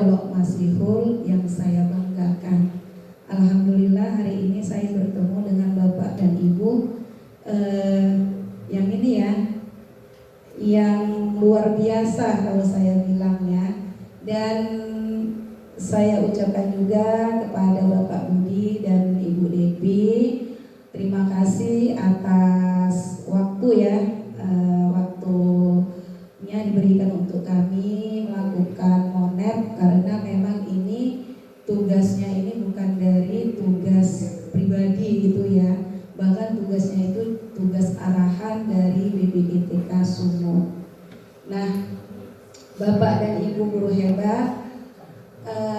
Pondok Masihul yang saya banggakan. Alhamdulillah hari ini saya bertemu dengan Bapak dan Ibu yang ini ya, yang luar biasa kalau saya bilang ya. Dan saya ucapkan juga kepada Bapak Budi dan Ibu Devi, terima kasih atas waktu ya, waktunya diberikan untuk kami melakukan Monep, karena memang ini tugasnya ini bukan dari tugas pribadi gitu ya, bahkan tugasnya itu tugas arahan dari BPDTK Sumut. Nah, Bapak dan Ibu guru hebat,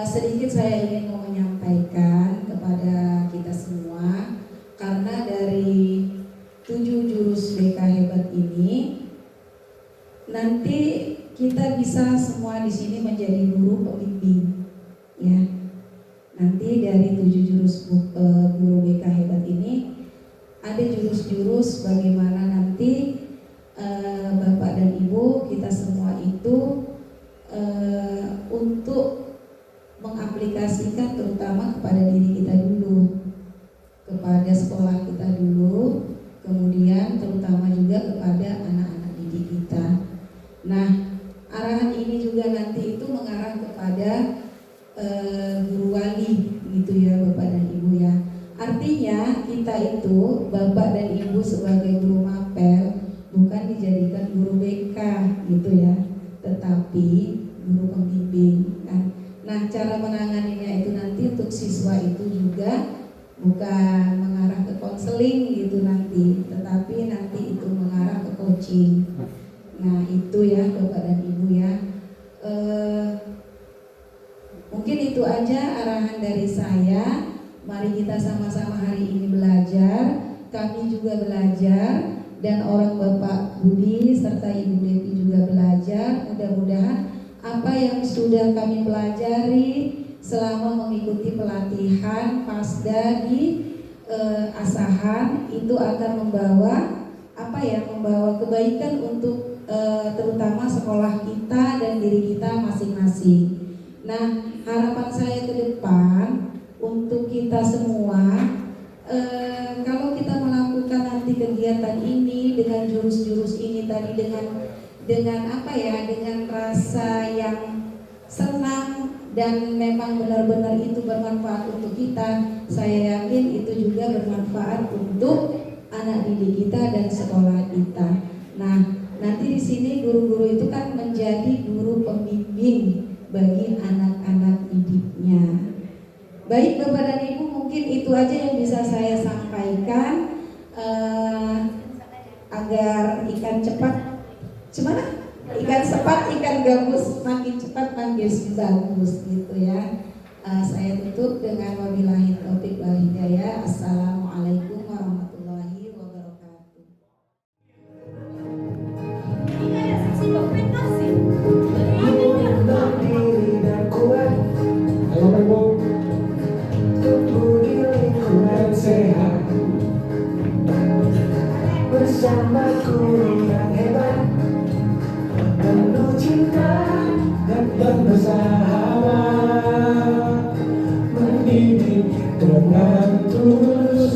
sedikit saya ingin mau menyampaikan kepada kita semua, karena dari 7 jurus BK hebat ini nanti kita bisa semua di sini menjadi guru pembimbing ya. Nanti dari 7 jurus guru BK hebat ini ada jurus-jurus bagaimana nanti Bapak dan Ibu kita semua itu untuk mengaplikasikan terutama kepada diri kita dulu, kepada sekolah kita dulu, kemudian terutama juga kepada anak-anak didik kita. Nah, arahan ini juga nanti itu mengarah kepada guru wali gitu ya Bapak dan Ibu ya. Artinya kita itu Bapak dan Ibu sebagai guru mapel bukan dijadikan guru BK gitu ya, tetapi guru pembimbing kan. Nah, cara menanganinya itu nanti untuk siswa itu juga bukan mengarah ke konseling gitu nanti, tetapi nanti itu mengarah ke coaching. Nah, itu ya Bapak dan Ibu ya. Mungkin itu aja arahan dari saya. Mari kita sama-sama hari ini belajar. Kami juga belajar, dan orang Bapak Budi serta Ibu Devi juga belajar. Mudah-mudahan apa yang sudah kami pelajari selama mengikuti pelatihan Pasda di Asahan itu akan membawa membawa kebaikan untuk terutama sekolah kita dan diri kita masing-masing. Nah, harapan saya ke depan untuk kita semua, kalau kita melakukan nanti kegiatan ini dengan jurus-jurus ini tadi dengan rasa yang senang dan memang benar-benar itu bermanfaat untuk kita, saya yakin itu juga bermanfaat untuk anak didik kita dan sekolah kita. Nah, nanti di sini guru-guru itu kan menjadi guru pembimbing bagi anak-anak didiknya. Baik Bapak dan Ibu, mungkin itu aja yang bisa saya sampaikan agar ikan cepat, ikan cepat, ikan gabus, makin cepat makin bagus gitu ya. Saya tutup dengan wabillahi taufiq wal hidayah. Assalamualaikum warahmatullahi wabarakatuh. Bersama guru yang hebat, penuh cinta dan bersahabat, mendidik dengan tulus.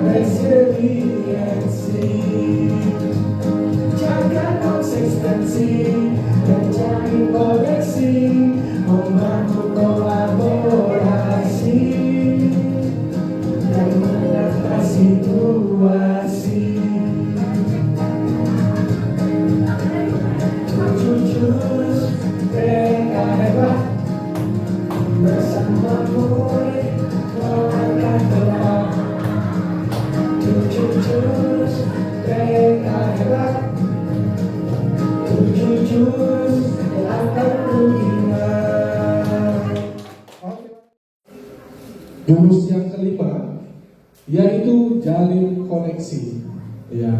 resiliensi, jaga konsistensi dan cari koneksi, membantu kolaborasi dan mengatasi situasi. Jujur, mereka hebat, bersama gue melangkah depan. Jujur, mereka hebat, jujur, akan ku ingat. Jurus yang kelima yaitu jalin koneksi. Ya.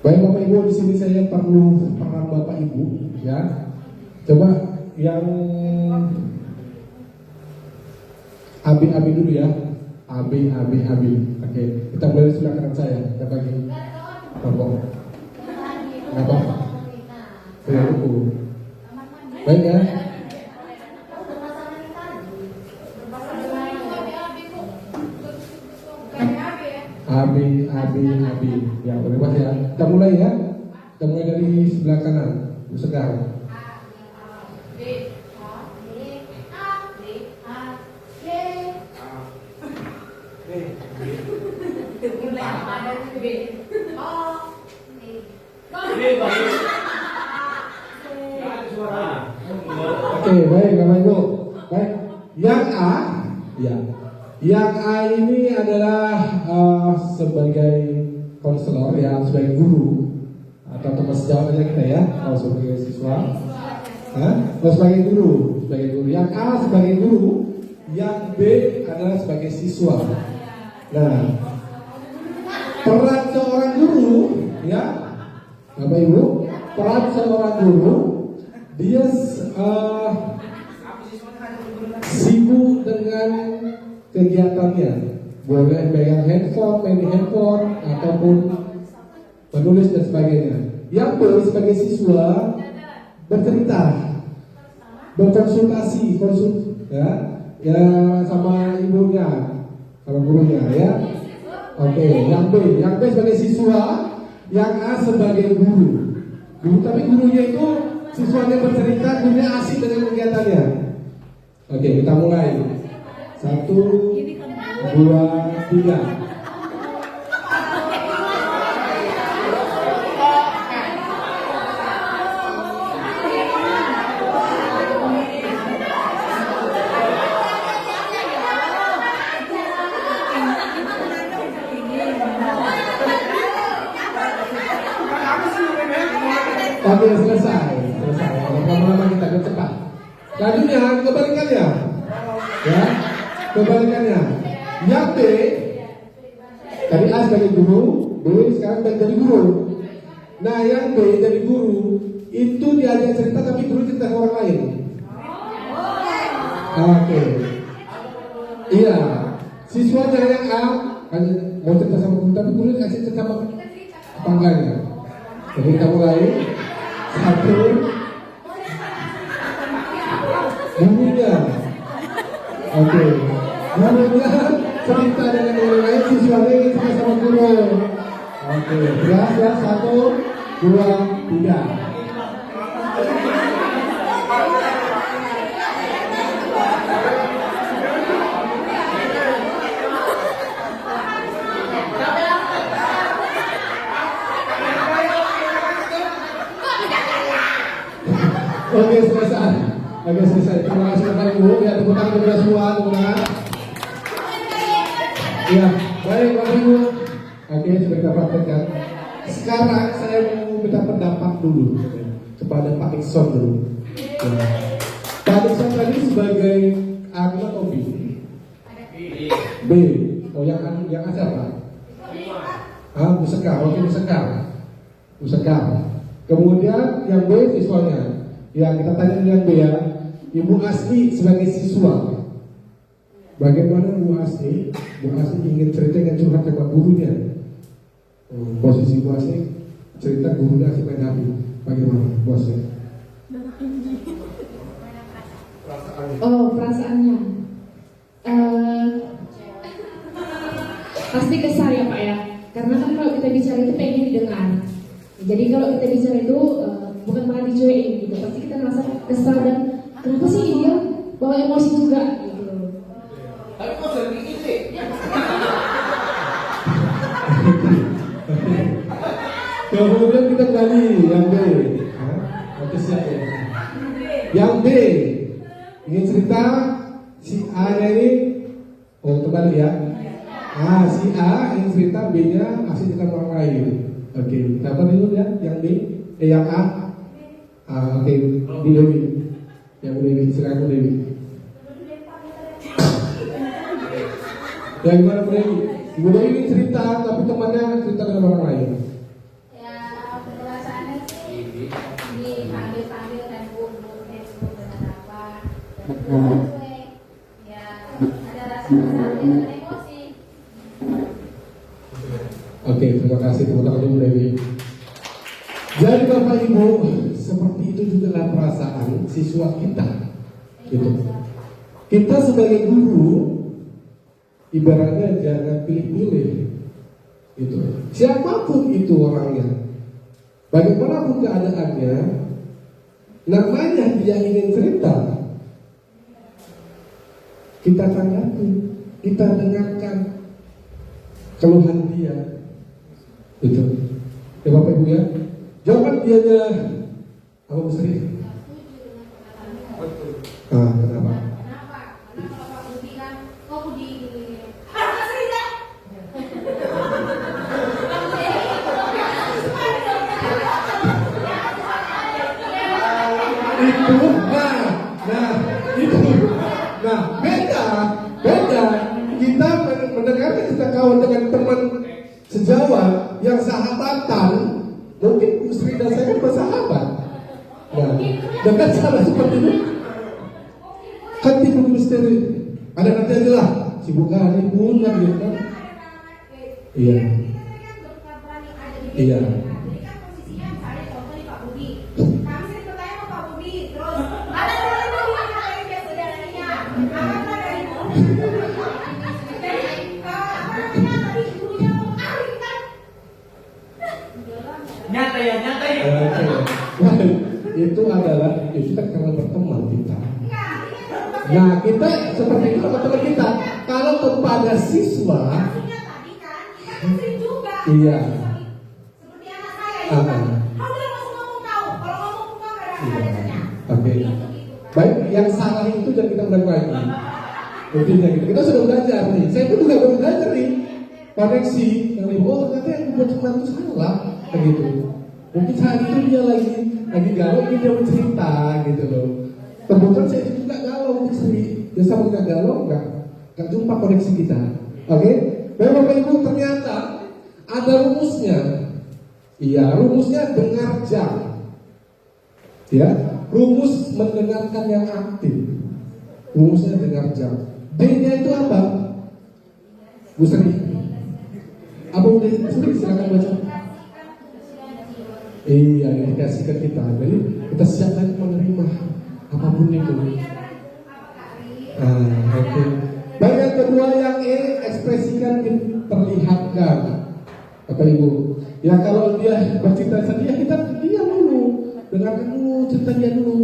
Baik Bapak Ibu, di sini saya perlu peran Bapak Ibu, ya. Coba yang Abi dulu ya. Abi. Oke, kita mulai sebelah kanan saya. Kita bagi kelompok. Kenapa? Ya, dulu. Baik ya. Abi. Ya, boleh buat ya. Kita mulai ya. Kita mulai dari sebelah kanan. Segar. Oke, baik Bapak Ibu. Baik. Yang A, ya. Yang A ini adalah sebagai konselor ya, sebagai guru atau teman sejawatnya kita ya, kalau sebagai siswa. Kalau sebagai guru. Yang A sebagai guru, yang B adalah sebagai siswa. Nah, peran seorang guru ya, Bapak Ibu, peran seorang guru dia sibuk dengan kegiatannya, boleh pegang handphone, main handphone, ataupun menulis dan sebagainya. Yang B sebagai siswa bercerita, berkonsultasi, ya sama ibunya, sama gurunya ya. Oke, yang B sebagai siswa, yang A sebagai guru. Tapi gurunya itu siswanya bercerita, gurunya asik dengan kegiatannya. Oke, kita mulai. 1, 2, 3. Oke, selesai. Lama-lama kita cepat. Selanjutnya kebalikannya. Ya, kebalikannya. Yang B tadi A sebagai guru, B sekarang jadi guru. Nah, yang B jadi guru itu diajak cerita tapi guru cerita ke orang lain. Oke. Iya. Siswanya yang A mau cerita sama guru tapi guru kasih cerita sama tetangganya. Jadi kita mulai. 1. Gurunya. Oke. Gurunya cerita dengan orang lain, siswanya ingin cerita sama guru. Oke. Ya, 1, 2, 3. Oke, selesai. Terima kasih Bapak Ibu. Ya, tepuk tangan kepada semua, tepuk tangan. Ya, baik Bapak Ibu. Oke, sudah kita praktekkan. Sekarang saya mau minta pendapat dulu kepada Pak Ikson dulu. Ya. Pak Ikson tadi sebagai A atau B? B. Oh, yang A siapa? Bu Sekar. Oke, Bu Sekar. Kemudian yang B siswanya. Ya, kita tanya dengan B ya. Ibu Asli sebagai siswa. Bagaimana Bu Asli? Bu Asli ingin cerita dengan curhat sama gurunya. Posisi Bu Asli cerita gurunya asli main api. Bagaimana Bu Asli? Oh, perasaannya. Pasti kesal ya Pak ya, karena kan kalau kita bicara itu pengen didengar. Jadi kalau kita bicara itu bukan malah dicuekin gitu, pasti kita merasa kesal dan kenapa sih dia bawa emosi juga gitu. Tapi kok sering gitu? Kemudian kita kembali yang B. Oke siap ya. Yang B, ini cerita si A-nya ini, kembali ya. Si A ini cerita, B-nya masih cerita orang lain. Oke, kita dulu ya, yang B, yang A. Oke, Bu Dewi. Yang Bu Dewi, silakan Bu Dewi. Ya gimana Bu Dewi? Bu Dewi ini cerita, tapi temannya cerita dengan orang lain. Ya penjelasannya sih dipanggil-panggil dan bubuk dengan apa ya ada rasa kesal dan emosi. Oke, terima kasih teman-teman Ibu Dewi. Jadi Bapak Ibu, seperti itu juga lah perasaan siswa kita. Gitu. Kita sebagai guru, ibaratnya jangan pilih-pilih. Gitu. Siapapun itu orangnya, bagaimanapun keadaannya, namanya dia ingin cerita, kita tanggapi, kita dengarkan keluhan dia. Itu. Ya Bapak Ibu ya. Jawaban dia apa Bu Sri? Kenapa? Kenapa? Karena kalau Pak Budi kan, kok Budi gini. Beda. Kita mendengarkan cerita kawan dengan teman sejawat yang sahabatan, mungkin Bu Sri dan saya kan bersahabat. Nah, dengan cara seperti itu, kan timbul misteri. Ada nanti aja lah, sibuk kali pun kan gitu kan. Iya. Iya. Jadi kan posisinya misalnya contoh nih Pak Budi. Kami sering bertanya sama Pak Budi, terus ada dari Budi yang dia saudaranya. Apa dari Budi? Jadi apa namanya tadi gurunya mau alih kan? Nyata ya. Oke. Itu adalah kita karena berteman kita. Nah kita seperti itu teman kita. Kalau kepada siswa, Maksudnya tadi kan kita kan sering juga. iya. Seperti anak saya ya kan. Kamu udah langsung ngomong tahu. Kalau ngomong bukan ada adanya. Oke. Baik, yang salah itu jangan kita ulang lagi. Intinya gitu. Kita sudah belajar nih. Saya pun juga baru belajar nih. Koneksi yang ternyata yang membuat cuma itu salah, begitu. Mungkin saat itu dia lagi galau, dia bercerita gitu loh. Kebetulan saya juga galau, dia sama nggak galau, nggak jumpa koneksi kita. Oke? Baik Bapak Ibu, ternyata ada rumusnya. Iya, rumusnya dengar jam. Ya, rumus mendengarkan yang aktif. Rumusnya dengar jam. D-nya itu apa? Bu Sri. Apa udah silakan baca. Iya, dikasih ke kita. Jadi kita siap lagi menerima apapun itu. Oke. Baik, yang kedua yang E, ekspresikan, terlihatkan. Bapak Ibu, ya kalau dia bercerita sedih, kita diam dulu, dengarkan dulu cerita dia dulu.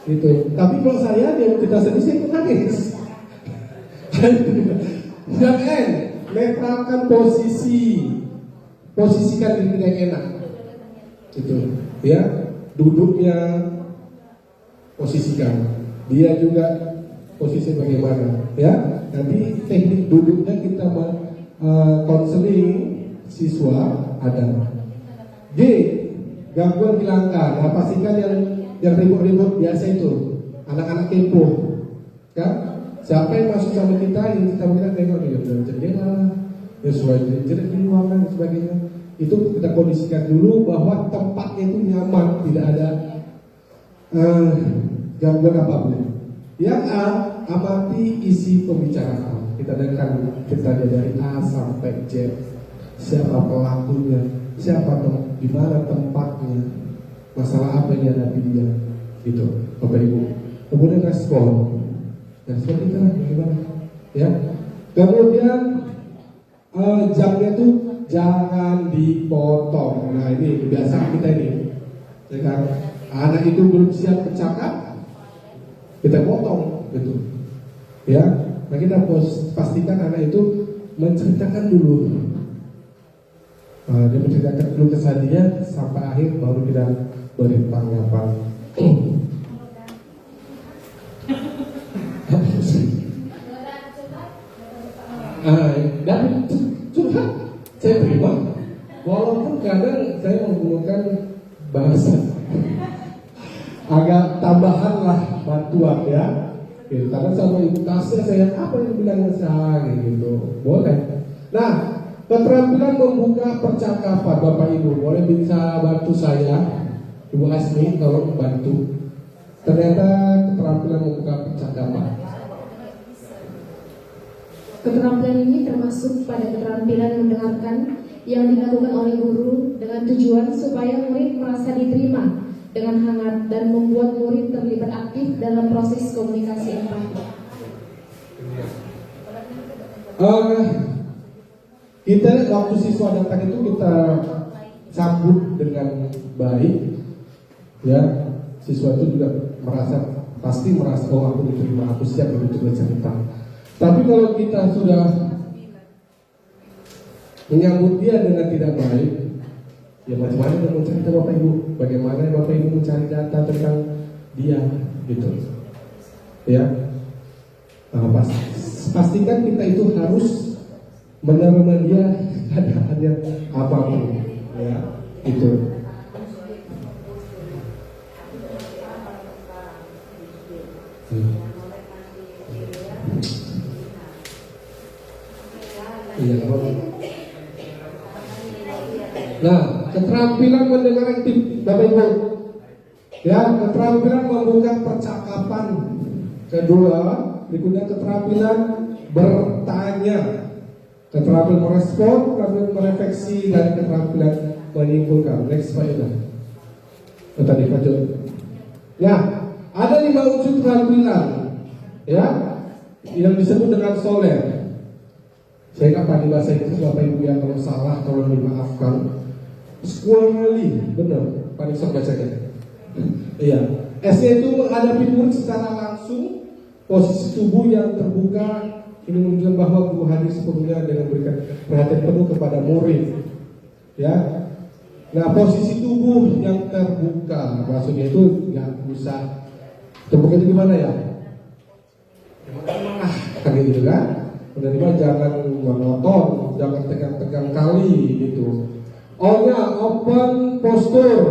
Gitu. Tapi kalau saya dia cerita sedih, saya ikut nangis. Yang N, netralkan posisikan diri yang enak. Gitu. Ya, duduknya posisikan. Dia juga posisi bagaimana? Ya, nanti teknik duduknya kita konseling siswa ada. G, gangguan hilangkan. Nah, pastikan yang ribut-ribut biasa itu anak-anak kepo, kan? Siapa yang masuk sama kita, yang kita bilang tengok dia dari jendela, ya suara jerit di ruangan dan sebagainya. Itu kita kondisikan dulu bahwa tempatnya itu nyaman, tidak ada gangguan apapun. Yang A, amati isi pembicaraan. Kita dengarkan ceritanya dari A sampai Z. Siapa pelakunya, siapa di mana tempatnya, masalah apa yang dihadapi dia, gitu, Bapak Ibu. Kemudian respon kita bagaimana, ya. Kemudian jamnya tuh jangan dipotong. Nah ini kebiasaan kita ini, ya kan? Anak itu belum siap bercakap, kita potong gitu, ya. Nah kita pastikan anak itu menceritakan dulu. Dia menceritakan dulu kesedihan sampai akhir, baru kita beri tanggapan. Dan curhat saya terima, walaupun kadang saya menggunakan bahasa agak tambahan lah bantuan ya. Gitu. Karena sama ibu kasih saya apa yang bilangnya saya gitu, boleh. Nah, keterampilan membuka percakapan Bapak Ibu, boleh bisa bantu saya, Ibu Asmi, tolong bantu. Ternyata keterampilan membuka percakapan. Keterampilan ini termasuk pada keterampilan mendengarkan yang dilakukan oleh guru dengan tujuan supaya murid merasa diterima dengan hangat dan membuat murid terlibat aktif dalam proses komunikasi empati. Kita waktu siswa datang itu kita sambut dengan baik, ya. Siswa itu juga pasti merasa oh aku diterima, aku siap untuk bercerita. Tapi kalau kita sudah menyambut dia dengan tidak baik, ya macam-macam dia mau cerita Bapak Ibu, bagaimana Bapak Ibu mencari data tentang dia, gitu, ya. Pastikan kita itu harus menerima dia keadaannya apapun, ya, itu. Nah, keterampilan mendengar aktif, Bapak Ibu, ya, keterampilan membuka percakapan. Kedua, berikutnya keterampilan bertanya, keterampilan merespon, keterampilan merefleksi, dan keterampilan menyimpulkan. Next slide. Tadi Pak Jod. Ya, ada 5 unsur keterampilan, ya, yang disebut dengan soler. Saya nggak pandai bahasa Inggris, Bapak Ibu yang kalau salah tolong dimaafkan. Squarely, benar, paling sok bacanya. Iya, S-nya itu menghadapi murid secara langsung, posisi tubuh yang terbuka. Ini menunjukkan bahwa guru hadir sepenuhnya dengan memberikan perhatian penuh kepada murid. Ya, nah posisi tubuh yang terbuka, maksudnya itu nggak usah terbuka itu gimana ya? Kan gitu kan? Menerima jangan monoton, jangan tegang-tegang kali gitu. O-nya open posture,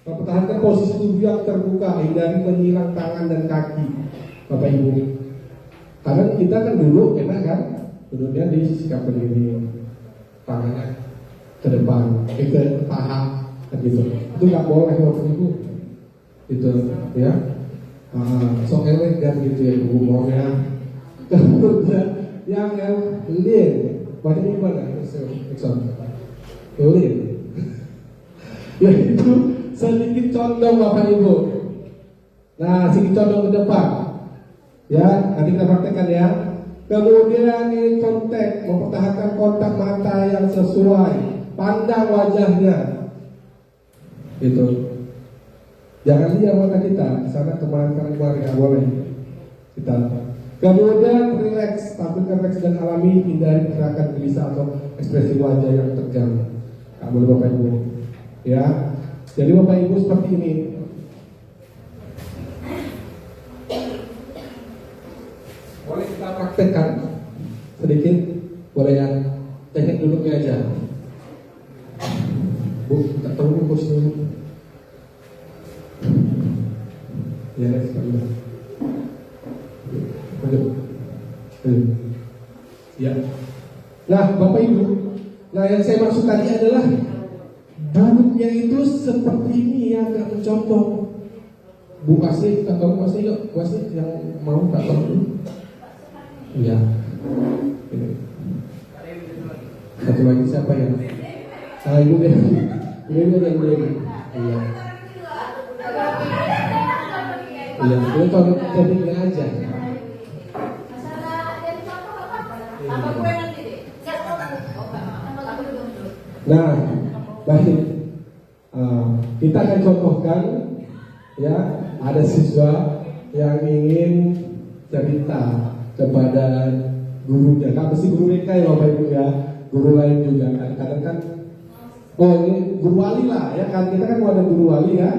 mempertahankan posisi tubuh yang terbuka, hindari menyilang tangan dan kaki, Bapak Ibu. Karena kita kan dulu enak kan, duduknya di sikap berdiri, tangannya ke depan, ke paha, gitu. Itu nggak boleh Bapak Ibu, gitu ya. Sok elegan gitu ya Ibu maunya. Kemudian yang lean, bacanya gimana? Lean, yaitu sedikit condong Bapak Ibu. Nah, sedikit condong ke depan, ya. Nanti kita praktekkan ya. Kemudian ini kontak, mempertahankan kontak mata yang sesuai, pandang wajahnya, gitu. Jangan lihat mata kita, sana kemana nggak boleh kita. Kemudian relax, tampilkan relax dan alami, hindari gerakan gelisah atau ekspresi wajah yang tegang. Nggak boleh Bapak Ibu, ya. Jadi Bapak Ibu seperti ini. Boleh kita praktekkan sedikit, boleh ya. Teknik duduknya aja. Bu, tak tahu bu kursinya. Ya, sekali. Ya. Nah, Bapak Ibu, nah yang saya maksud tadi adalah duduknya itu seperti ini ya, agak mencontoh. Bu Asli, tak tahu Asli yuk, Bu Asli yang mau tak tahu dulu. Iya. Ini. Satu lagi siapa ya? Ibu deh. Ibu yang Dewi. Iya. Iya, itu kalau tekniknya aja. Nah, baik. Kita akan contohkan ya, ada siswa yang ingin cerita kepada gurunya. Nggak mesti guru mereka ya Bapak Ibu ya, guru lain juga. Kadang-kadang kan, oh ini guru wali lah ya kan, kita kan mau ada guru wali ya.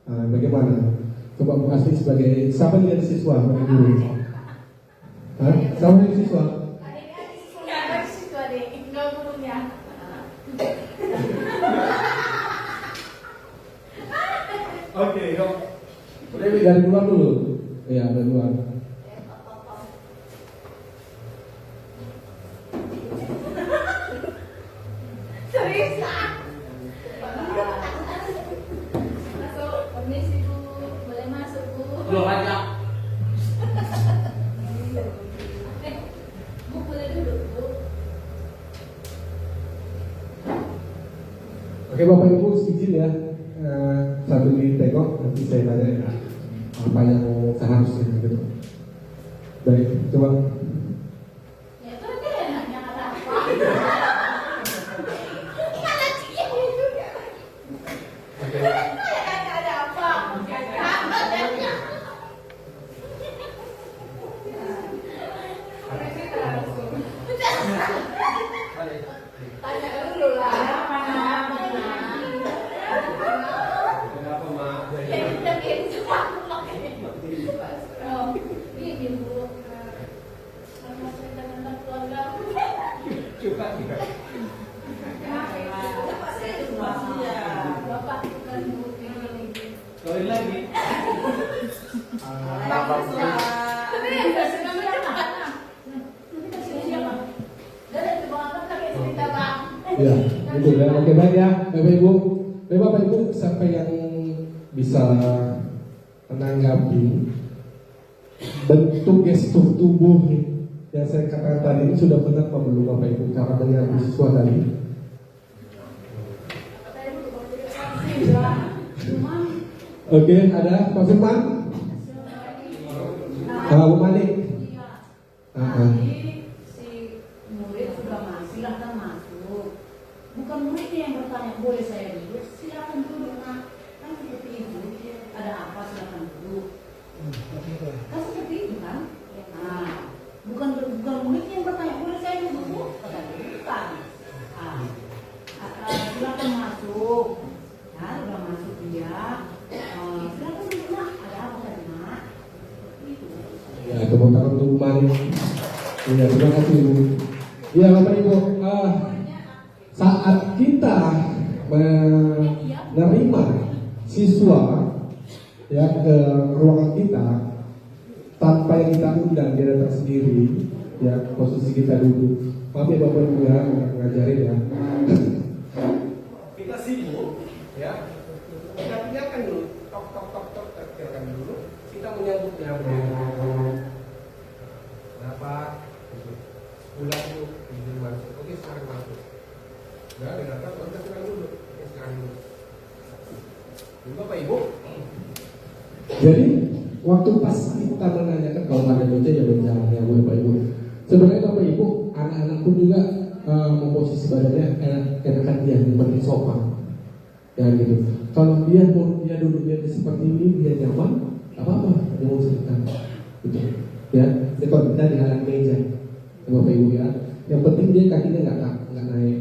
Bagaimana? Coba Bu Asri sebagai siapa yang jadi siswa sebagai guru? Hah? Siapa yang jadi siswa? Ada siswa deh, enggak gurunya. Oke, yuk. Dari luar dulu. Iya, dari luar. Serius ah. Masuk, permisi Bu, boleh masuk Bu. Belum aja. Bu boleh duduk Bu. Oke Bapak Ibu izin ya, sambil ditengok nanti saya tanya ya, apa yang seharusnya gitu. Baik, coba. Ya itu kan enaknya ada apa? Ada dia juga. Ada apa? Tanya dulu lah. Kenapa Mak? Ini Bu. Sama cerita tentang keluarga. Coba kita. Bapak bukan Bu. Kawin lagi. Tapi yang gak senang macam mana? Nanti kasih siapa? Dari itu banget lagi cerita Bang. Ya, itu ya. Oke baik ya, Bapak Ibu. Bapak Ibu siapa yang bisa menanggapi bentuk gestur tubuh yang saya katakan tadi ini sudah benar apa belum Bapak Ibu cara dengan siswa tadi? Oke, ada Pak Firman? Bu Malik? Tadi si murid sudah masuk, silahkan masuk. Bukan muridnya yang bertanya, boleh saya duduk? Silahkan duduk, nak. Kan seperti itu. Ada apa, silahkan duduk. Kan seperti itu kan? Nah, bukan muridnya yang bertanya, boleh saya duduk? Katanya, bukan. Silahkan masuk. Ya, sudah masuk dia. Silahkan duduk, nak. Ada apa tadi, nak? Itu. Ya, tepuk tangan untuk Bu Malik. Iya, terima kasih Ibu. Iya, Bapak Ibu, saat kita menerima siswa ya ke ruangan kita tanpa yang kita undang, dia datang sendiri, ya posisi kita duduk. Maaf ya Bapak Ibu ya, ngajarin ya. Kita sibuk, ya. Kita tinggalkan dulu, tok tok tok tok, tinggalkan dulu. Kita menyambutnya. Kenapa? Pulang dulu, izin masuk. Oke, sekarang masuk. Nah, dengarkan, kita sekarang dulu. Oke, sekarang dulu. Ini Bapak Ibu. Jadi, waktu pas kita menanyakan kalau ada dosen ya berjalan ya Bapak Ibu. Sebenarnya Bapak Ibu, anak-anak pun juga memposisi badannya enakan dia, yang penting sopan. Ya gitu. Kalau dia duduknya seperti ini, dia nyaman, apa-apa, dia mau cerita. Gitu. Ya, jadi kalau kita di halang meja, Bapak Ibu ya. Yang penting dia kakinya nggak naik.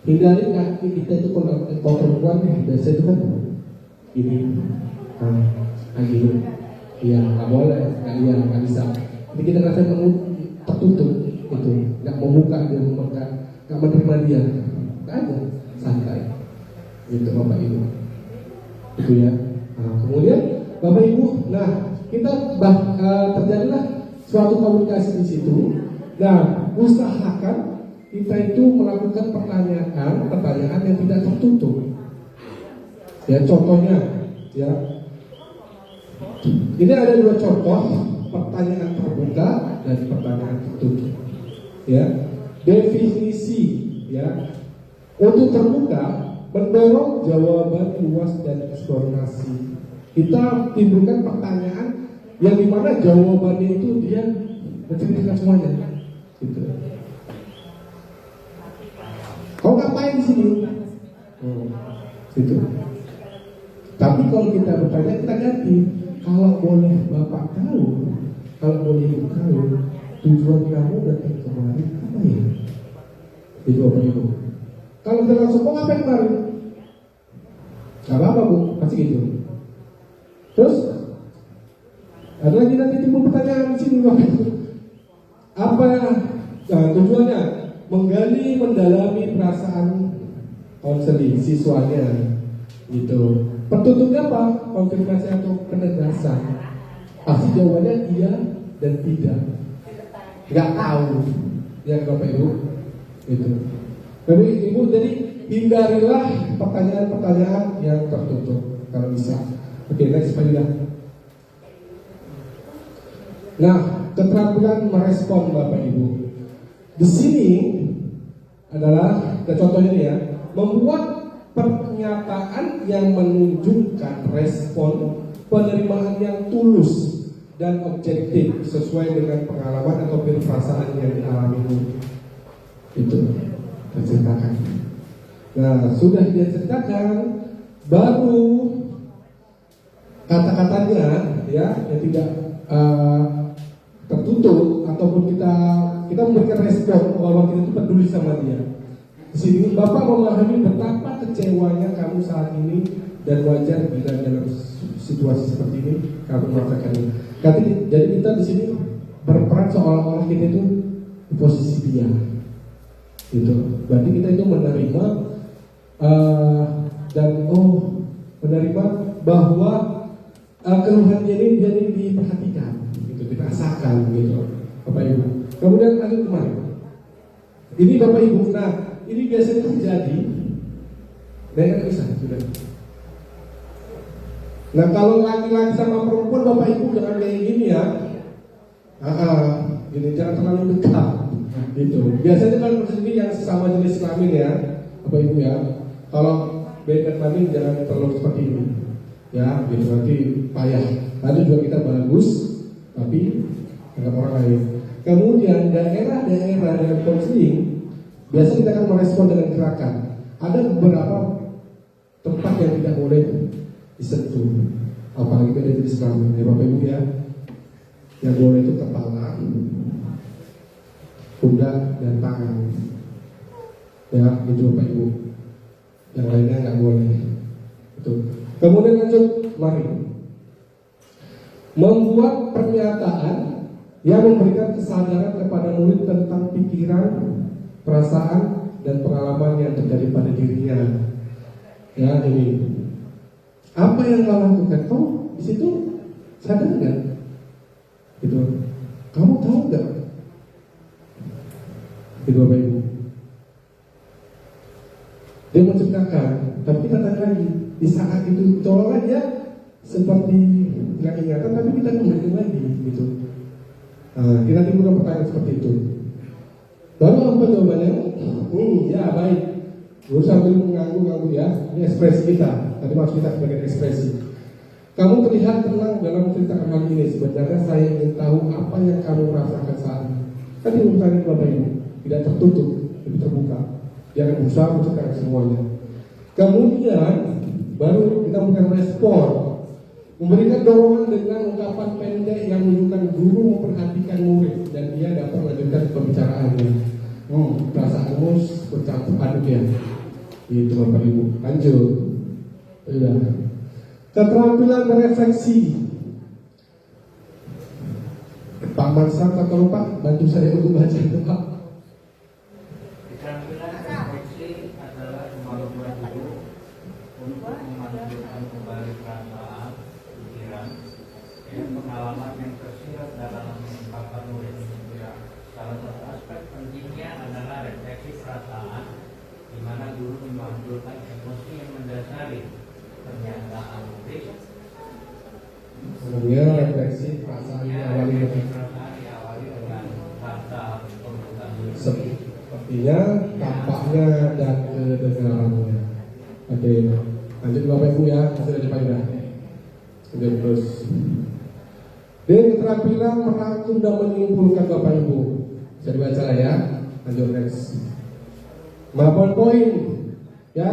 Hindari kaki kita itu kalau perempuan biasa itu kan ini, gini. Iya, nggak boleh, nggak bisa. Jadi kita rasa tertutup itu, nggak membuka dia, nggak menerima dia, nggak ada, santai. Gitu Bapak Ibu. Itu ya. Kemudian Bapak Ibu, kita terjadilah suatu komunikasi di situ. Nah, usahakan kita itu melakukan pertanyaan yang tidak tertutup. Ya, contohnya, ya. Ini ada dua contoh, pertanyaan terbuka dan pertanyaan tertutup. Ya, definisi, ya. Untuk terbuka, mendorong jawaban luas dan eksplorasi. Kita timbulkan pertanyaan yang dimana jawabannya itu dia menceritakan semuanya, gitu. Kau ngapain di sini? Gitu. Tapi kalau kita bertanya, kita ganti. Kalau boleh Bapak tahu, kalau boleh Ibu tahu, tujuan kamu datang kemari apa ya? Itu Bapak Ibu. Kalau kita langsung mau ngapain kemari? Gak apa-apa Bu, pasti gitu. Terus ada lagi nanti timbul pertanyaan di sini Bapak Ibu. Apa tujuannya? Menggali, mendalami perasaan konseling siswanya, gitu. Petutupnya apa? Konfirmasi atau penegasan. Pasti jawabannya iya dan tidak. Nggak tahu, ya Bapak Ibu, gitu. Jadi Ibu, jadi hindarilah pertanyaan-pertanyaan yang tertutup kalau bisa. Oke, next Pak. Nah, keterampilan merespon Bapak Ibu. Di sini adalah contohnya ya, membuat pernyataan yang menunjukkan respon penerimaan yang tulus dan objektif sesuai dengan pengalaman atau perasaan yang dialami. Itu diceritakan. Nah, sudah dia ceritakan, baru kata-katanya ya yang tidak tertutup ataupun kita memberikan respon bahwa kita itu peduli sama dia. Di sini Bapak memahami betapa kecewanya kamu saat ini dan wajar bila dalam situasi seperti ini kamu merasakan ini. Jadi kita di sini berperan seolah-olah kita itu di posisi dia. Gitu. Berarti kita itu menerima dan menerima bahwa keluhan ini jadi diperhatikan, gitu, dirasakan, gitu, Bapak Ibu. Kemudian lanjut kemarin. Ini Bapak Ibu, nah ini biasanya terjadi. Nah, bisa sudah. Nah kalau laki-laki sama perempuan Bapak Ibu jangan kayak gini ya. Gini jangan terlalu dekat. Gitu. Biasanya kalau sendiri yang sesama jenis kelamin ya, Bapak Ibu ya. Kalau beda kelamin jangan terlalu seperti ini. Ya, gitu nanti payah. Nanti juga kita bagus, tapi anggap orang lain. Kemudian daerah-daerah dengan konseling biasanya kita akan merespon dengan gerakan. Ada beberapa tempat yang tidak boleh disentuh, apalagi pada jenis kelamin ya Bapak Ibu ya. Yang boleh itu kepala, pundak dan tangan. Ya, itu Bapak Ibu. Yang lainnya nggak boleh. Itu. Kemudian lanjut, mari membuat pernyataan yang memberikan kesadaran kepada murid tentang pikiran, perasaan, dan pengalaman yang terjadi pada dirinya. Ya, ini apa yang kau lakukan? Kau di situ sadar nggak? Gitu. Kamu tahu nggak? Itu Bapak Ibu. Dia menceritakan, tapi kita tanya lagi. Di saat itu tolong aja seperti nggak ingatan, tapi kita kembali lagi, gitu. Kita timbulkan pertanyaan seperti itu. Lalu apa jawabannya? Ya baik. Guru sambil mengganggu ya. Ini ekspresi kita. Tadi maksud kita sebagai ekspresi. Kamu terlihat tenang dalam menceritakan hal ini. Sebenarnya saya ingin tahu apa yang kamu rasakan saat ini. Kan di pertanyaan Bapak Ibu tidak tertutup, lebih terbuka. Jangan berusaha menceritakan semuanya. Kemudian baru kita memberikan respon, memberikan dorongan dengan ungkapan pendek yang menunjukkan guru memperhatikan murid dan dia dapat melanjutkan pembicaraannya. Perasaanmu bercampur aduk ya. Itu Bapak Ibu. Lanjut. Ya. Keterampilan berefleksi. Pak Mansar atau Pak bantu saya untuk baca itu Pak. Keterampilan refleksi adalah kemampuan guru untuk memanfaatkan kembali perasaan, pikiran, dan pengalaman yang tersirat dalam mengungkapkan murid. Salah satu aspek pentingnya adalah refleksi perasaan, di mana guru memunculkan emosi yang mendasari pernyataan murid. Kemudian refleksi perasaan diawali dengan kata pembukaan murid. Sepertinya tampaknya dan kedengarannya. Oke, lanjut Bapak Ibu ya, sudah dipakai. Kemudian terus. Dan keterampilan merangkum dan menyimpulkan Bapak Ibu. Bisa dibaca ya. Lanjut next. poin ya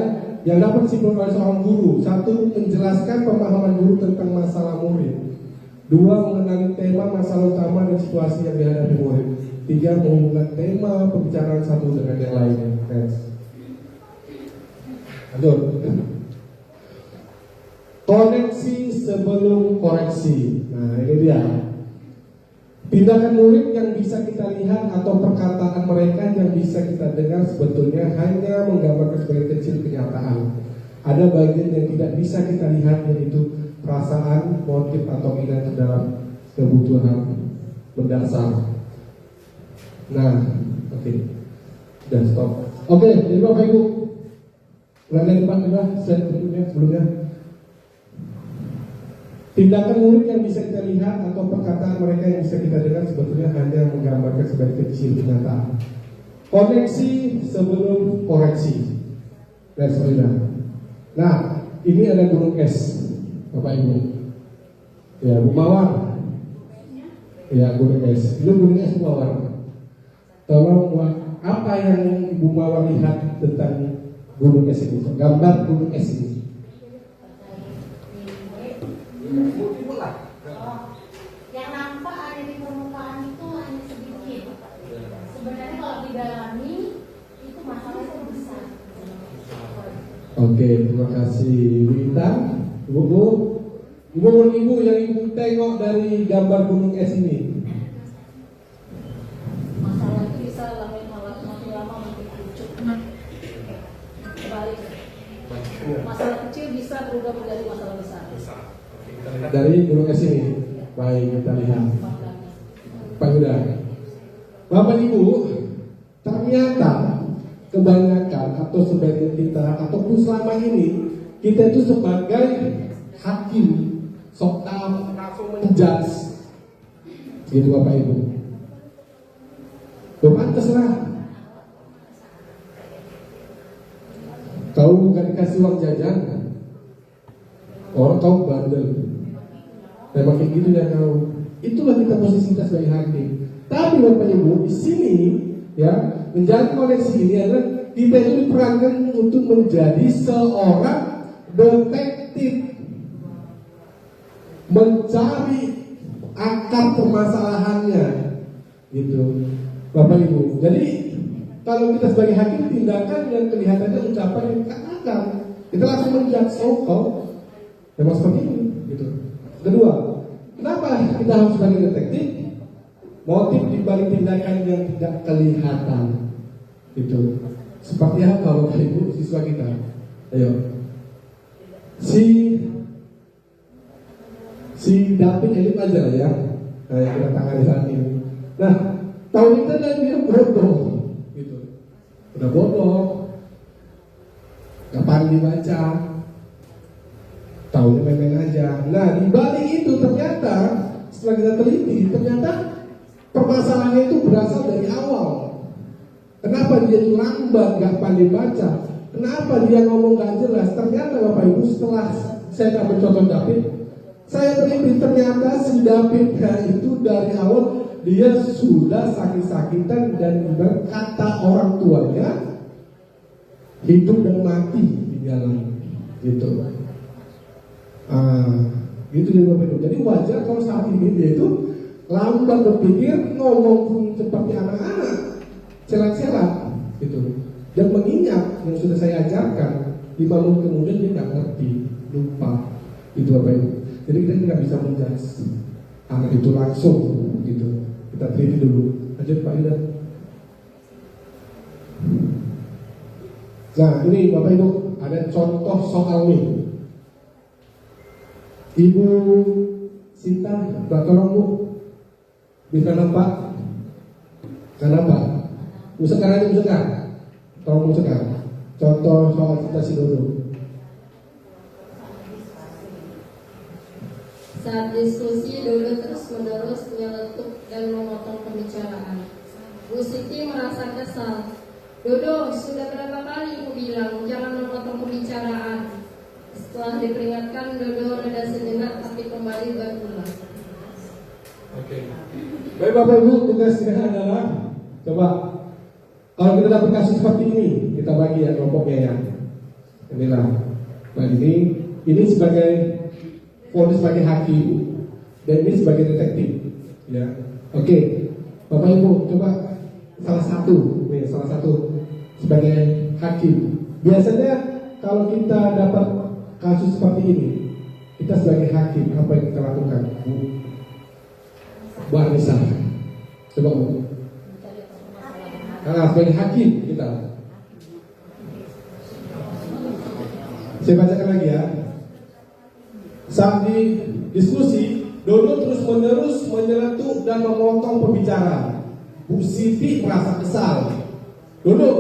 yang dapat disimpulkan oleh seorang guru. Satu, menjelaskan pemahaman guru tentang masalah murid. Dua, mengenali tema, masalah utama dan situasi yang dihadapi murid. Tiga, menghubungkan tema pembicaraan satu dengan yang lainnya. Lanjut. Koneksi sebelum koreksi. Nah, ini dia. Tindakan murid yang bisa kita lihat atau perkataan mereka yang bisa kita dengar sebetulnya hanya menggambarkan sebagai kecil kenyataan. Ada bagian yang tidak bisa kita lihat, yaitu perasaan, motif atau minat dalam kebutuhan mendasar. Nah, oke. Dan stop. Oke, jadi Bapak Ibu, ulangi slide berikutnya sebelumnya. Tindakan murid yang bisa kita lihat atau perkataan mereka yang bisa kita dengar sebetulnya hanya menggambarkan sebagai kecil kenyataan. Koneksi sebelum koreksi. Dan sebagainya. Nah, ini ada gunung es, Bapak Ibu. Ya, Bu Mawar. Ya, gunung es. Itu gunung es Bu Mawar. Tolong apa yang Ibu Mawar lihat tentang gunung es ini? Gambar gunung es ini. Yang nampak ada di permukaan itu hanya sedikit. Sebenarnya kalau didalami itu masalahnya besar. Oke, terima kasih Wita. Ibu yang Ibu tengok dari gambar gunung es ini. Masalah itu bisa makin lama makin kerucut. Kebalik. Masalah kecil bisa berubah menjadi masalah besar. Dari gunung es ini. Baik, kita lihat. Pak Yuda. Bapak Ibu, ternyata kebanyakan atau sebagian kita ataupun selama ini kita itu sebagai hakim sok tahu langsung menjudge gitu Bapak Ibu. Terserah. Kau bukan dikasih uang jajan, orang kau bandel. Memang kayak gitu ya kau. Itulah kita posisi kita sebagai hakim. Tapi Bapak Ibu di sini ya menjadi koneksi ini adalah kita itu diperankan untuk menjadi seorang detektif, mencari akar permasalahannya, gitu, Bapak Ibu. Jadi kalau kita sebagai hakim tindakan yang kelihatannya ucapan yang katakan, kita langsung menjudge kau, memang seperti ini, gitu. Kedua, kenapa kita harus sebagai detektif? Motif dibalik tindakan yang tidak kelihatan, gitu. Seperti apa Bapak Ibu siswa kita? Ayo. Si David Elit aja ya, yang kita tangani saat ini. Nah, tahun kita dan dia bodoh, gitu. Udah bodoh, kapan dibaca, tahunnya main-main aja. Nah, di balik itu ternyata setelah kita teliti, ternyata permasalahannya itu berasal dari awal. Kenapa dia itu lambat, gak pandai baca? Kenapa dia ngomong gak jelas? Ternyata Bapak Ibu setelah saya ambil contoh David, saya teliti ternyata si David itu dari awal dia sudah sakit-sakitan dan berkata orang tuanya hidup dan mati di jalan, gitu. Gitu ya Bapak Ibu. Jadi wajar kalau saat ini dia itu lambat berpikir, ngomong seperti anak-anak, celak-celak, gitu. Dan mengingat yang sudah saya ajarkan, 5 menit kemudian dia nggak ngerti, lupa, itu Bapak Ibu. Jadi kita tidak bisa menjudge anak itu langsung, gitu. Kita teliti dulu. Lanjut Pak Yuda. Nah ini Bapak Ibu ada contoh soal ini. Ibu Sinta, tolong Bu, bisa nampak? Kenapa? Musekan aja musekan. Tolong musekan. Contoh soal Cinta si Dodo. Saat diskusi, Dodo terus-menerus menyeletuk dan memotong pembicaraan. Bu Siti merasa kesal. Dodo, sudah berapa kali aku bilang jangan memotong pembicaraan. Setelah diperingatkan, Dodo reda sejenak tapi kembali berulang. Oke. Baik Bapak Ibu, tugas kita adalah coba Kalau kita dapat kasus seperti ini, kita bagi ya kelompoknya ya. Inilah, bagi ini sebagai polisi, sebagai hakim, dan ini sebagai detektif. Ya, oke, Bapak Ibu coba salah satu sebagai hakim. Biasanya kalau kita dapat kasus seperti ini, kita sebagai hakim apa yang kita lakukan? Bu Anissa, coba Bu. Sebagai hakim kita. Saya bacakan lagi ya. Saat di diskusi, Dodo terus menerus menyeletuk dan memotong pembicara. Bu Siti merasa kesal. Dodo,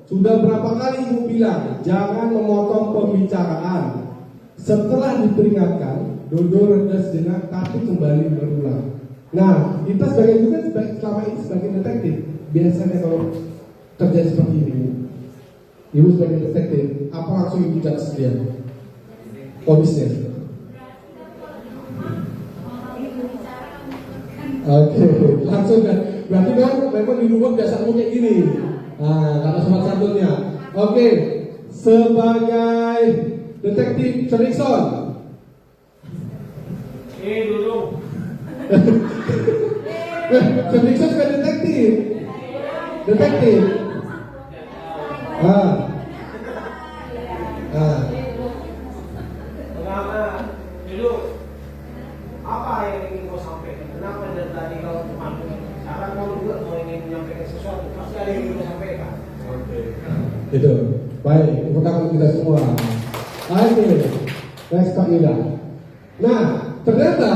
sudah berapa kali Ibu bilang jangan memotong pembicaraan. Setelah diperingatkan, Dodo reda sejenak tapi kembali berulang. Nah, kita sebagai juga selama ini sebagai detektif, biasanya kalau terjadi seperti ini, Ibu sebagai detektif, apa langsung Ibu judge dia? Polisnya. Oke, langsung kan. Berarti memang di rumah biasa kayak gini. Nah, kata sobat santunnya. Oke, sebagai detektif Cherikson. Dulu. Cherikson juga detektif. Detektif. Pertama, dulu apa yang ingin kau sampaikan? Kenapa dari tadi kau temanku? Sekarang kau juga mau ingin menyampaikan sesuatu? Pasti ada yang ingin kau sampaikan. Itu. Baik, tepuk tangan kita semua. Oke, next Pak Yuda. Nah, ternyata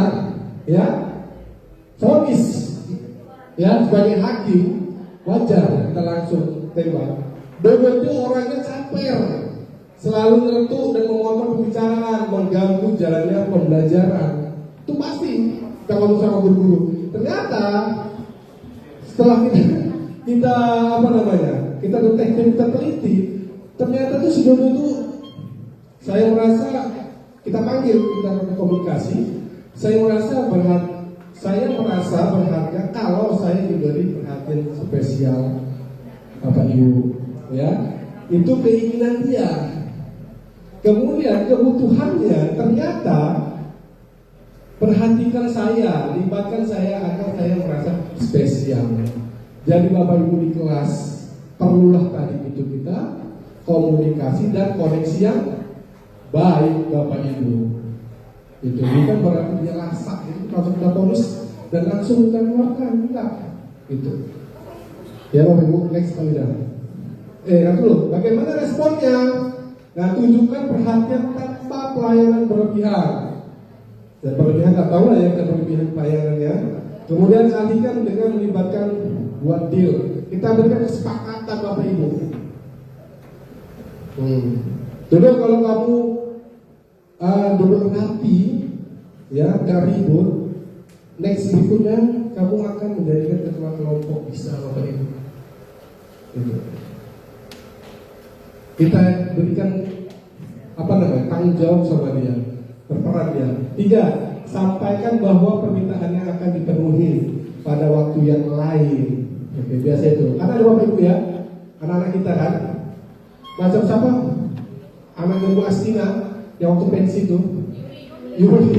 ya, vonis ya sebagai hakim wajar kita langsung tembak. Dodo itu orangnya caper, selalu ngeretuk dan memotong pembicaraan, mengganggu jalannya pembelajaran. Itu pasti kalau sama guru-guru. Ternyata setelah kita apa namanya, kita detektif, kita teliti, ternyata tuh si Dodo itu, saya merasa kita panggil, kita komunikasi, saya merasa berharga kalau saya diberi perhatian spesial Bapak Ibu. Ya, itu keinginan dia. Kemudian kebutuhannya ternyata perhatikan saya, libatkan saya agar saya merasa spesial. Jadi Bapak Ibu di kelas perlulah tadi itu kita komunikasi dan koneksi yang baik Bapak Ibu. Itu bukan berarti dia lasak, itu langsung kita bonus dan langsung kita keluarkan, enggak. Itu. Ya Bapak Ibu, next kali dah. Dulu, bagaimana responnya? Nah, tunjukkan perhatian tanpa pelayanan berlebihan. Dan berlebihan tak tahu lah ya, kita berlebihan pelayanannya. Kemudian alihkan dengan melibatkan buat deal. Kita berikan kesepakatan Bapak Ibu. Dulu kalau kamu duduk rapi, ya, gak ribut, next berikutnya kamu akan menjadikan ketua kelompok bisa Bapak Ibu. Itu. Kita berikan tanggung jawab sama dia, berperan dia. 3, sampaikan bahwa permintaannya akan dipenuhi pada waktu yang lain. Oke, biasa itu. Karena ada Bapak Ibu ya, anak-anak kita kan, macam siapa? Anak Ibu Astina yang waktu pensi itu, Yuri.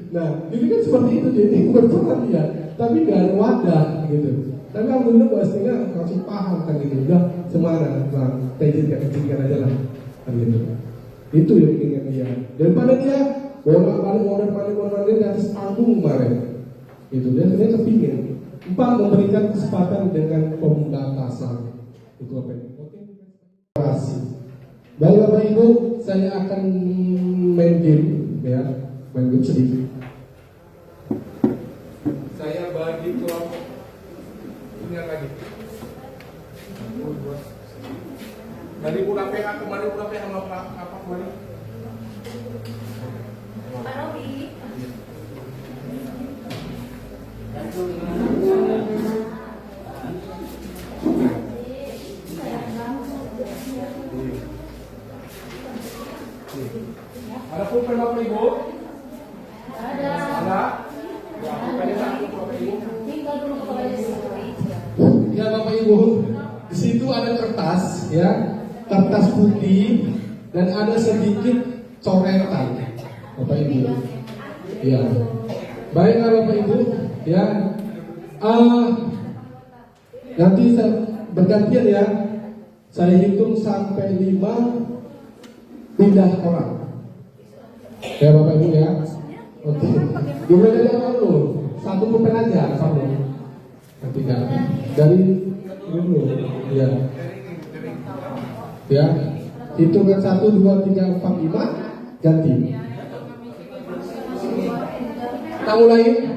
Nah, ini kan seperti itu, jadi berperan dia, tapi gak ada wadah gitu. Tapi alhamdulillah Bu Astina langsung paham kan gitu. Udah semana, izinkan aja lah kan gitu. Itu yang ingin dia. Daripada dia bolak-balik mondar-mandir di atas panggung kemarin. Itu dia sebenarnya kepingin. 4, memberikan kesempatan dengan pembatasan. Itu apa ini? Oke. Terima kasih. Baik Bapak Ibu, saya akan main game ya, main game sedikit. Saya bagi kelompok ini lagi. Dari Pura PH kemarin, Pura PH apa kemarin? Pak Robi. Ada pulpen Bapak Ibu? Ada. Ada? Ya, pulpennya satu Bapak Ibu. Tinggal dulu kepala desa. Ya Bapak Ibu, di situ ada kertas, ya, kertas putih dan ada sedikit coretan, Bapak Ibu. Ya, baiklah Bapak Ibu, ya. Nanti bergantian ya. Saya hitung sampai 5 pindah orang. Ya Bapak Ibu ya. Oke. Dimulai dari awal dulu. Satu pulpen aja sama. Nanti kan dari dulu. Ya. Ya. Hitungan 1, 2, 3, 4, 5 ganti. Kita mulai.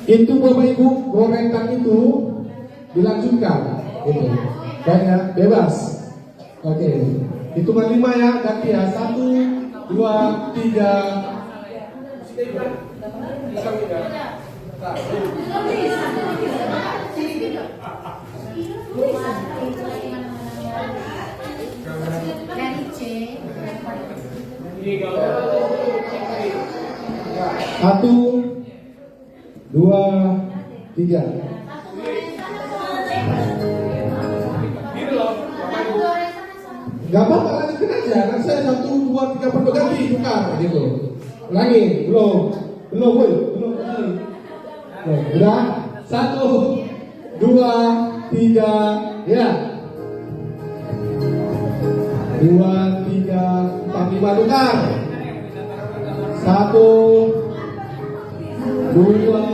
Itu Bapak Ibu gorengan itu dilanjutkan. Gitu. Baik ya, bebas. Oke. Hitungan 5 ya, ganti ya. 1, 2, 3. Dari C. 1, 2, 3. Gak apa-apa, lanjutkan aja. Nanti saya 1, 2, 3, 4 ganti, tukar gitu. Ulangi, belum. Udah. 1, 2, 3, ya. 2, 3, 4, 5 tukar. 1, 2,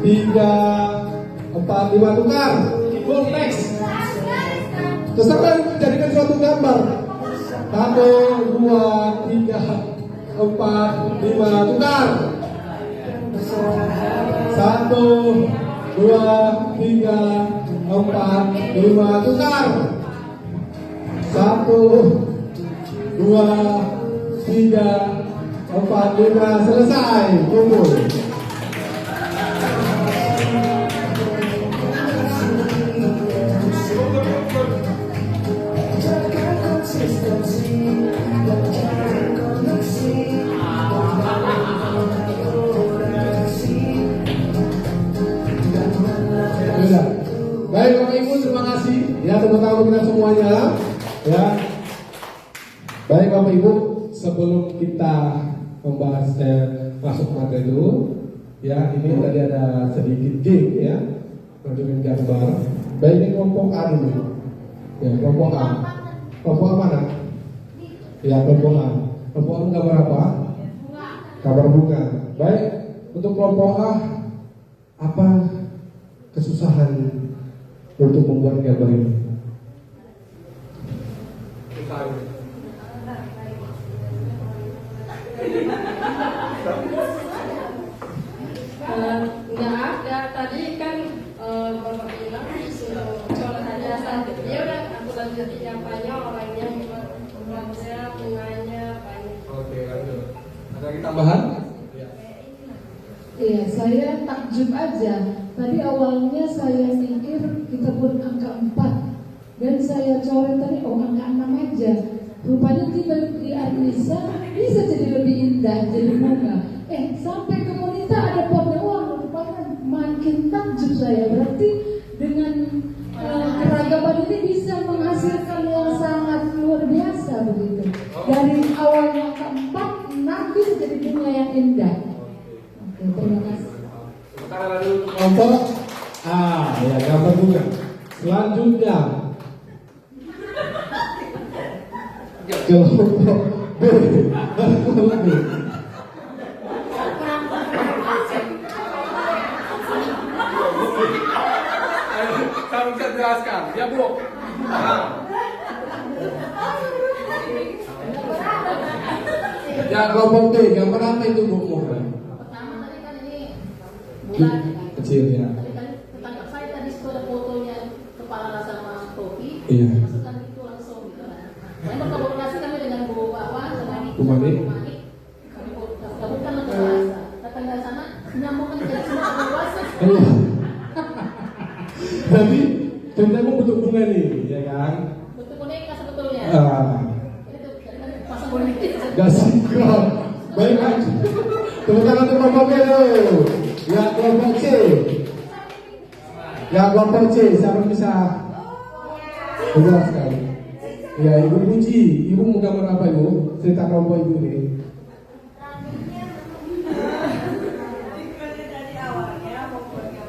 3, 4, 5 tukar. Go next. Terserah menjadikan suatu gambar. 1, 2, 3, 4, 5 tukar. 1, 2, 3, 4, 5 tukar. 1, 2, 3, 4, 5 selesai. Kumpul. Baik Bapak Ibu, terima kasih ya, tepuk tangan kita semuanya ya. Baik Bapak Ibu, sebelum kita membahas masuk materi dulu ya, ini tadi ada sedikit game ya, menunjukkan gambar. Baik, ini kelompok A dulu ya, kelompok A. Kelompok A mana? Ya, kelompok A. Kelompok A gambar apa? Gambar bunga. Baik, untuk kelompok A, apa kesusahan untuk membuat gambar ini? Nggak ada, tadi kan Bapak bilang disuruh coret aja satu. Ya udah, aku lanjutin apanya, orangnya, bunganya, apanya. Oke, lanjut. Ada lagi tambahan? Iya, saya takjub aja. Tadi awalnya saya pikir kita buat angka 4 dan saya coret tadi angka 6 aja. Rupanya tiba di Anissa bisa jadi lebih indah, jadi bunga. Sampai ke wanita ada potnya, rupanya makin takjub saya. Berarti dengan keragaman ini bisa menghasilkan yang sangat luar biasa begitu. Dari awalnya angka 4, 6 bisa jadi bunga yang indah. Terima kasih. Sementara lalu kelompok ya, gambar bunga. Selanjutnya kelompok B. Saya bisa jelaskan, ya Bu. Ya, kelompok B, gambar apa itu Bu? Pertama tadi kan ini bulan Kecil ya. Tadi kan tetangga saya tadi sudah ada fotonya kepala sama topi. Iya. Masukkan itu langsung gitu kan. Saya berkolaborasi kami dengan Bu Wawan dengan Bu Mani. Kami gabungkan untuk bahasa. Datang dari sana menyambungkan jadi semua bahasa. Jadi ceritanya bentuk bunga nih, ya kan? Bentuk boneka sebetulnya. Ini tuh pasang boneka. Gak sinkron. Baik aja. Tepuk tangan untuk kelompok B dulu. Ya, kelompok C. Ya kelompok C, siapa yang bisa? Jelas sekali. Ya Ibu Puji, Ibu mau gambar apa Ibu? Cerita kelompok Ibu ini. Dari awalnya pokoknya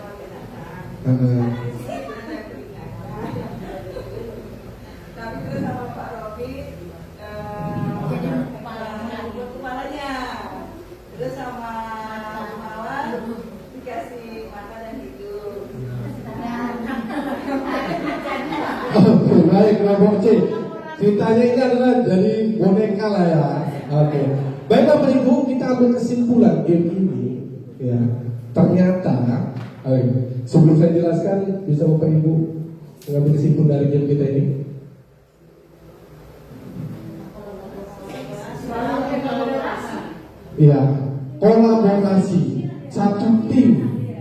tapi terus sama Pak Robi kepalanya, terus sama Mawar dikasih mata dan hidung. Oke, baik kelompok C. Ceritanya ini adalah dari boneka lah ya. Oke. Baik Bapak Ibu, kita ambil kesimpulan game ini. Ya, ternyata, sebelum saya jelaskan, bisa Bapak Ibu mengambil kesimpulan dari game kita ini. Iya, kolaborasi, satu tim,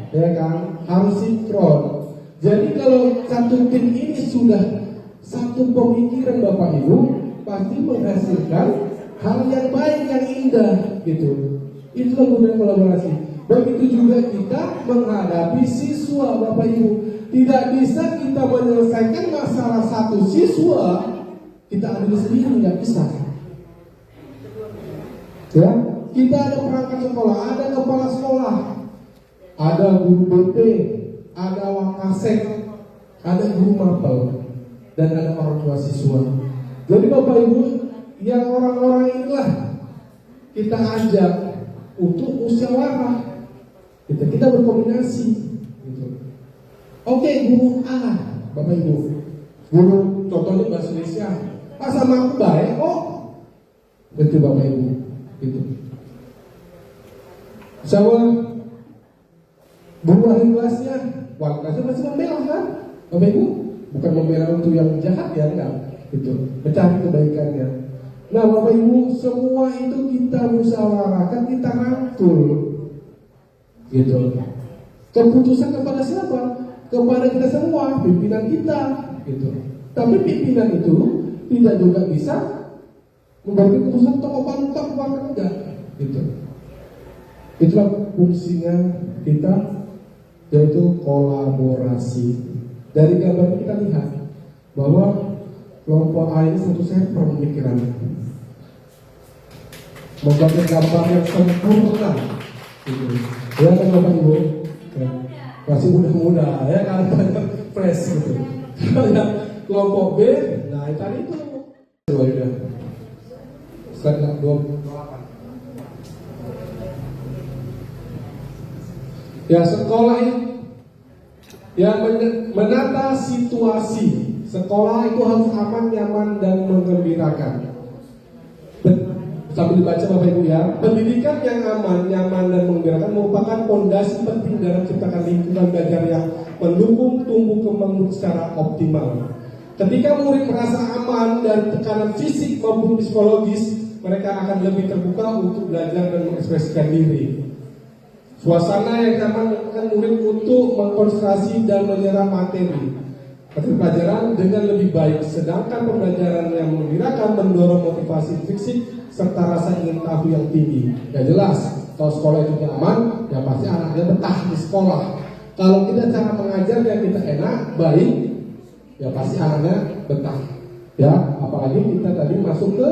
ya kan, harus sinkron. Jadi kalau satu tim ini sudah satu pemikiran Bapak Ibu, pasti menghasilkan hal yang baik, yang indah, gitu. Itulah gunanya kolaborasi. Begitu juga kita menghadapi siswa Bapak Ibu. Tidak bisa kita menyelesaikan masalah satu siswa kita ambil sendiri, nggak bisa. Ya, kita ada perangkat sekolah, ada kepala sekolah, ada guru BP, ada wakasek, ada guru mapel, dan ada orang tua siswa. Jadi Bapak Ibu, yang orang-orang inilah kita ajak untuk musyawarah, kita berkoordinasi. Gitu. Oke, guru A, Bapak Ibu, guru contohnya bahasa Indonesia, sama aku baik kok, betul Bapak Ibu. Gitu. Sama buah kelasnya, kelasnya masih membela kan, Bapak Ibu, bukan membela untuk yang jahat ya, enggak, gitu, mencari kebaikannya. Nah Bapak Ibu, semua itu kita musyawarahkan, kita rangkul, gitu. Keputusan kepada siapa? Kepada kita semua, pimpinan kita, gitu. Tapi pimpinan itu tidak juga bisa membagi keputusan tok enggak, gitu. Itulah fungsinya kita, yaitu kolaborasi. Dari gambar kita lihat bahwa kelompok A ini tentu saya pemikiran membuat gambar yang sempurna, gitu. Ya kan Bapak Ibu, ya, masih muda-muda ya kan, fresh gitu. Kelompok B, nah tadi itu ya. Slide 28. Ya, sekolah ini yang menata situasi. Sekolah itu harus aman, nyaman, dan menggembirakan. Sambil dibaca Bapak Ibu ya. Pendidikan yang aman, nyaman, dan menggembirakan merupakan fondasi penting dalam menciptakan lingkungan belajar yang mendukung tumbuh kembang secara optimal. Ketika murid merasa aman dari tekanan fisik maupun psikologis, mereka akan lebih terbuka untuk belajar dan mengekspresikan diri. Suasana yang nyaman memungkinkan murid untuk mengkonsentrasi dan menyerap materi pelajaran dengan lebih baik, sedangkan pembelajaran yang menggembirakan mendorong motivasi fisik serta rasa ingin tahu yang tinggi. Ya jelas, kalau sekolah itu nyaman, ya pasti anaknya betah di sekolah. Kalau kita cara mengajarnya kita enak, baik, ya pasti anaknya betah. Ya, apalagi kita tadi masuk ke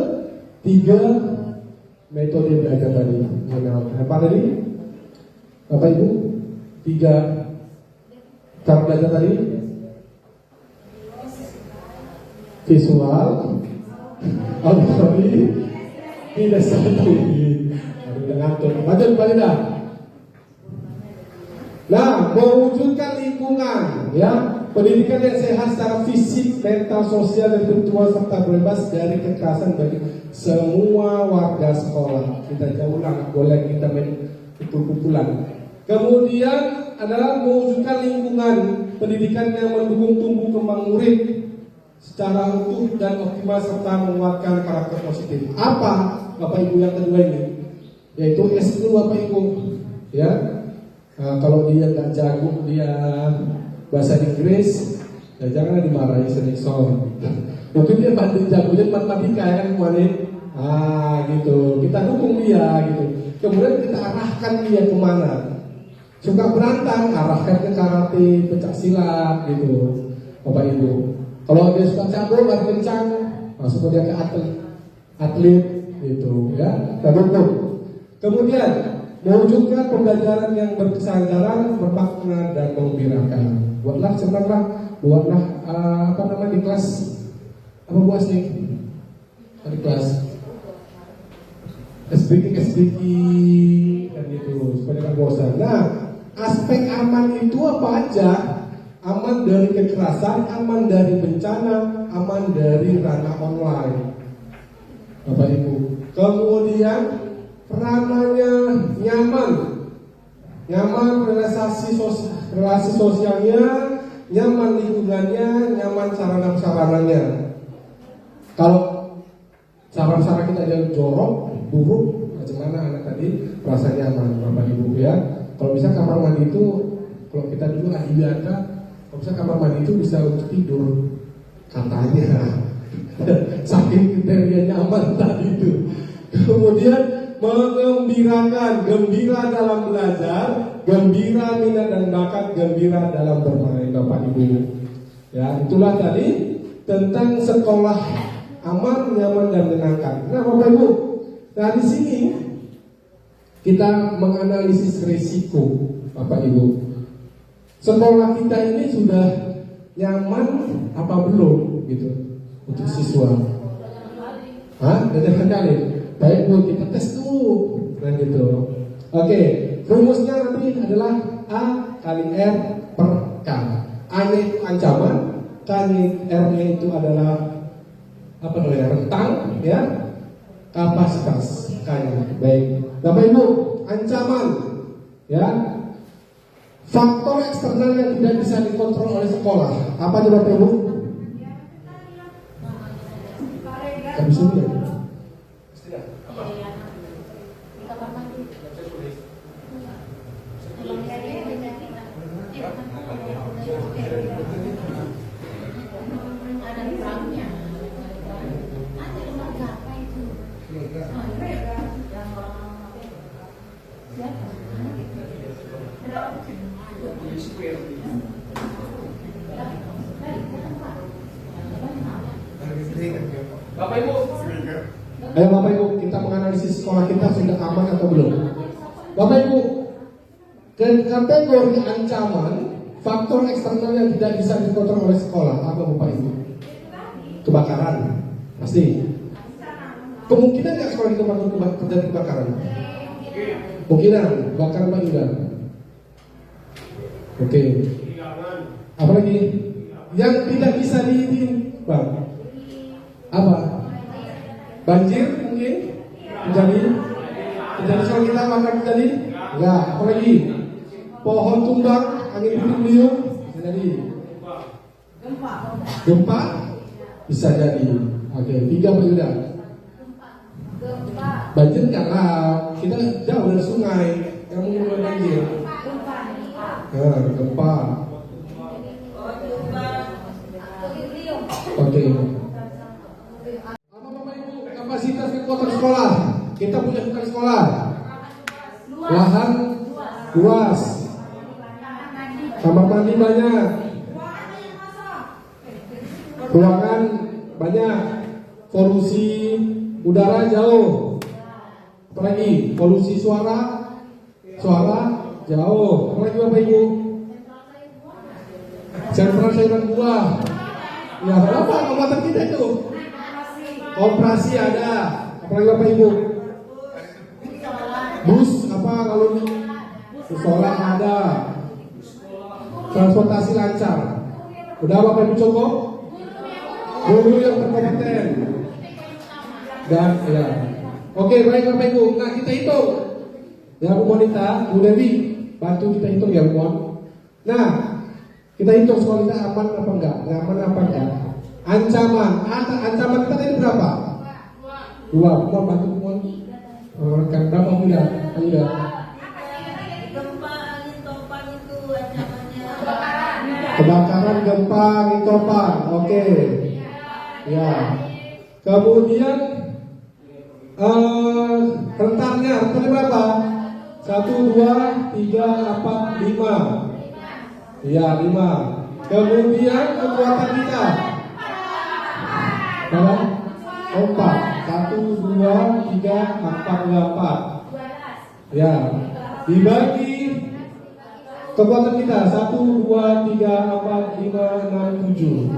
3 metode belajar tadi. Apa tadi? Bapak Ibu, 3 cara belajar tadi: visual, auditory, kinestetik. Aduh, ngantuk. Lanjut kembali dah. Nah, mewujudkan lingkungan, ya, pendidikan yang sehat secara fisik, mental, sosial, dan spiritual serta bebas dari kekerasan bagi semua warga sekolah. Kita jauhlah, boleh kita main kumpul-kumpulan. Kemudian adalah mewujudkan lingkungan pendidikan yang mendukung tumbuh kembang murid secara utuh dan optimal serta menguatkan karakter positif. Apa Bapak Ibu yang kedua ini? Yaitu S itu Bapak Ibu, ya. Kalau dia nggak jago dia bahasa Inggris, ya jangan dimarahi senior. Mungkin dia bantu jagonya matematika ya kan kemarin. Gitu. Kita dukung dia gitu. Kemudian kita arahkan dia kemana? Suka berantem, arahkan ke karate, pencak silat gitu, Bapak Ibu. Kalau dia suka cabul, lari kencang, masuk dia ke atlet gitu ya. Kita dukung. Kemudian mewujudkan pembelajaran yang berkesadaran, bermakna dan mengembirakan. Buatlah di kelas apa buat nih? Di kelas SBK dan itu supaya kan bosan. Nah, aspek aman itu apa aja? Aman dari kekerasan, aman dari bencana, aman dari ranah online, Bapak Ibu. Kemudian ranahnya nyaman relasi sosialnya, nyaman lingkungannya, nyaman sarana-sarananya. Kalau sarana kita yang jorok, buruk, bagaimana anak tadi merasa nyaman, Bapak Ibu ya. Kalau bisa kamar mandi itu, kalau kita dulu ahli biasa, kalau bisa kamar mandi itu bisa untuk tidur, katanya. Saking kriteria nyaman tadi itu. Kemudian mengembirakan, gembira dalam belajar, gembira minat dan bakat, gembira dalam bermain, Bapak Ibu. Ya, itulah tadi tentang sekolah aman, nyaman dan menyenangkan. Nah, Bapak Ibu, nah di sini kita menganalisis risiko, Bapak Ibu. Sekolah kita ini sudah nyaman apa belum gitu untuk siswa? Udah kali. Baik Bu, kita tes dulu. Nah gitu. Oke, rumusnya nanti adalah A kali R per K. A-nya itu ancaman, R-nya itu adalah apa namanya, rentang ya, kapasitas K-nya. Baik, Bapak Ibu, ancaman ya, faktor eksternal yang tidak bisa dikontrol oleh sekolah. Apa aja Bapak Ibu? Kami sudah. Bapak Ibu, ayo Bapak Ibu, kita menganalisis sekolah kita sudah aman atau belum. Bapak Ibu, kategori ancaman, faktor eksternal yang tidak bisa dikontrol oleh sekolah, apa Bapak Ibu? Kebakaran, pasti. Kemungkinan nggak sekolah kita terjadi kebakaran? Kemungkinan, bakar juga. Oke. Apalagi yang tidak bisa Bang? Apa? Banjir mungkin terjadi kalau kita makan terjadi? Enggak. Apalagi pohon tumbang, angin puting terjadi. Gempa bisa jadi. Oke, 3 sudah. Banjir enggak, kita jauh dari sungai yang mungkin banjir. Gempa. Oke. Bapak Ibu, kapasitas kekuatan sekolah. Kita punya bukan sekolah. Lahan luas. Kamar mandi banyak. Ruangan banyak. Polusi udara jauh. Apalagi polusi suara jauh. Apalagi Bapak Ibu? Sentral sayuran buah. Ya, apa obat kita itu? Operasi ada. Apalagi Bapak Ibu? Bus apa kalau di sekolah ada. Transportasi lancar. Udah Bapak Ibu cukup? Guru yang berkompeten. Dan ya. Oke, baik Bapak Ibu. Nah, kita hitung. Ya Bu Monita, Bu Dewi, bantu kita hitung ya Bu. Nah, kita hitung sekolah kita aman apa enggak? Nyaman apa enggak? Ancaman kita tadi berapa? 2. Mau bantu Bu. Kan berapa muda? Muda. Kebakaran, gempa, angin topan. Oke. Ya. Kemudian rentannya berapa? 1 1, 2, 3, 4, 5. Ya, 5. Kemudian kekuatan kita. Berapa? 4. 1, 2, 3, 4, 4. Ya. Dibagi kekuatan kita 1, 2, 3, 4, 5, 6, 7.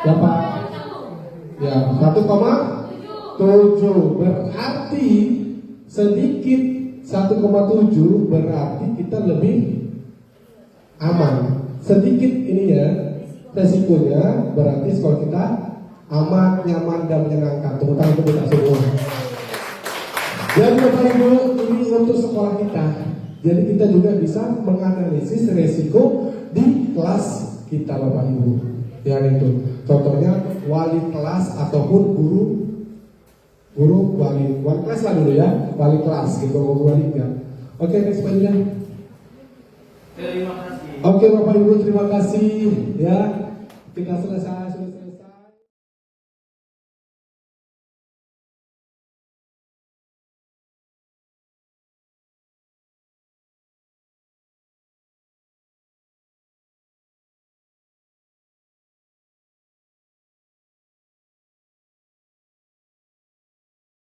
Berapa? Ya, 1,7. Berarti sedikit 1,7 berarti kita lebih aman. Sedikit ininya resikonya berarti skor kita aman, nyaman dan menyenangkan. Tepuk tangan untuk kita semua. Dan Bapak Ibu, ini untuk sekolah kita. Jadi kita juga bisa menganalisis resiko di kelas kita Bapak Ibu. Yang itu, contohnya wali kelas ataupun guru wali kelas lah dulu ya, wali kelas gitu, wali enggak. Oke, next selanjutnya. Terima kasih. Oke Bapak Ibu, terima kasih ya. Kita selesai.